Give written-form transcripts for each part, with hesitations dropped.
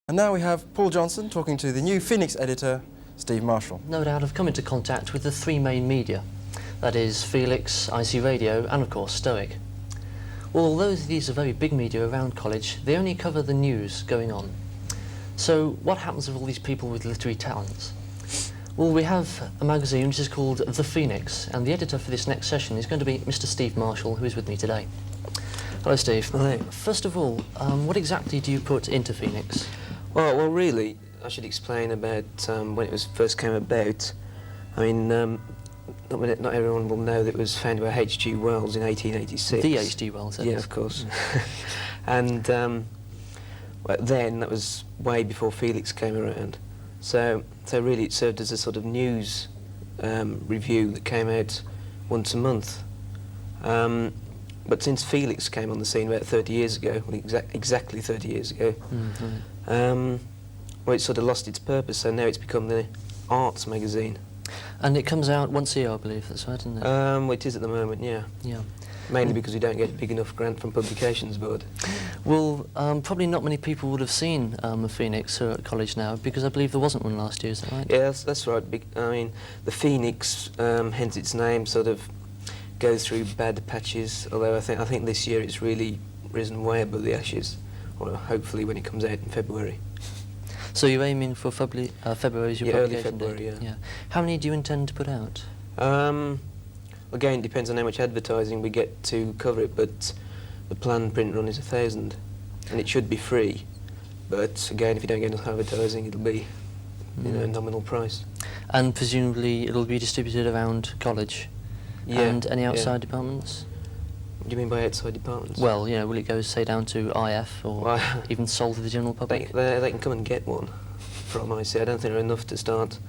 And now we have Paul Johnson talking to the new Phoenix editor, Steve Marshall. No doubt I've come into contact with the three main media. That is Felix, IC Radio and of course Stoic. Well, although these are very big media around college, they only cover the news going on. So what happens with all these people with literary talents? Well, we have a magazine which is called The Phoenix, and the editor for this next session is going to be Mr. Steve Marshall, who is with me today. Hello, Steve. Hello. First of all, what exactly do you put into Phoenix? Well, really, I should explain about when it first came about. I mean, not everyone will know that it was founded by H.G. Wells in 1886. The H.G. Wells, yeah, of course. And well, then that was way before Felix came around. So really, it served as a sort of news review that came out once a month. But since Felix came on the scene about 30 years ago, well, exactly 30 years ago, well, it sort of lost its purpose, so now it's become the arts magazine. And it comes out once a year, I believe, that's right, isn't it? Well, it is at the moment, yeah. Yeah. Mainly because we don't get a big enough grant from Publications Board. Well, probably not many people would have seen a Phoenix at college now, because I believe there wasn't one last year, is that right? Yeah, that's right. I mean, the Phoenix, hence its name, sort of goes through bad patches, although I think this year it's really risen way above the ashes, or hopefully when it comes out in February. So you're aiming for February as your early publication February, date? yeah. How many do you intend to put out? Again, it depends on how much advertising we get to cover it, but the planned print run is 1,000, and it should be free. But again, if you don't get enough advertising, it'll be, you know, a nominal price. And presumably it'll be distributed around college? Yeah. And any outside departments? What do you mean by outside departments? Well, you know, will it go, say, down to IF, or even sold to the general public? They can come and get one from IC. I don't think there are enough to start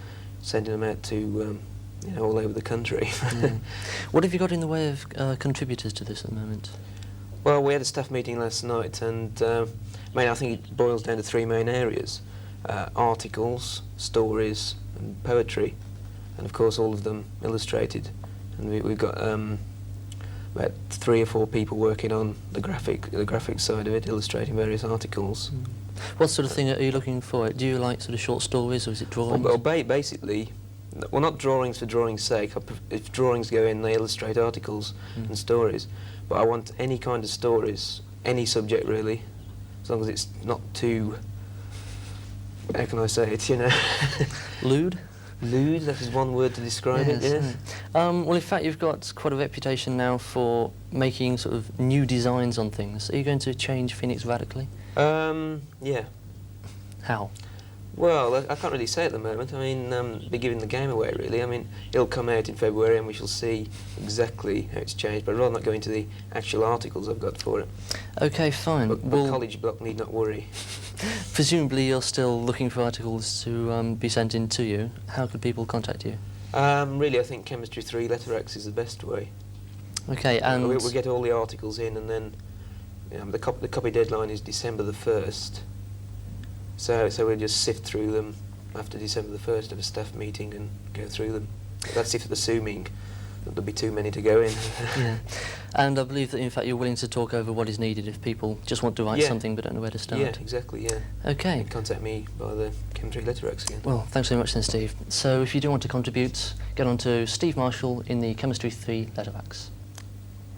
sending them out to, you know, all over the country. What have you got in the way of contributors to this at the moment? Well, we had a staff meeting last night, and I think it boils down to three main areas: articles, stories, and poetry, and of course all of them illustrated. And we've got about 3 or 4 people working on the graphic side of it, illustrating various articles. What sort of thing are you looking for? Do you like sort of short stories, or is it drawings? Well, basically, well, not drawings for drawing's sake. If drawings go in, they illustrate articles and stories. But I want any kind of stories, any subject really, as long as it's not too, how can I say it, you know? Lewd? Lewd, that is one word to describe it, yes. Well, in fact, you've got quite a reputation now for making sort of new designs on things. Are you going to change Phoenix radically? Yeah. How? Well, I can't really say at the moment. I mean, be giving the game away, really. I mean, it'll come out in February and we shall see exactly how it's changed, but I'd rather not go into the actual articles I've got for it. OK, fine. But college block need not worry. Presumably you're still looking for articles to be sent in to you. How could people contact you? Really, I think Chemistry 3 Letterx is the best way. OK, and... We'll get all the articles in, and then the copy deadline is December the 1st. So we'll just sift through them after December the 1st, have a staff meeting and go through them. That's if assuming that there'll be too many to go in. Yeah. And I believe that in fact you're willing to talk over what is needed if people just want to write something but don't know where to start. Yeah, exactly, yeah. OK. Contact me by the Chemistry Letterx again. Well, thanks very much then, Steve. So if you do want to contribute, get on to Steve Marshall in the Chemistry 3 Letterbox.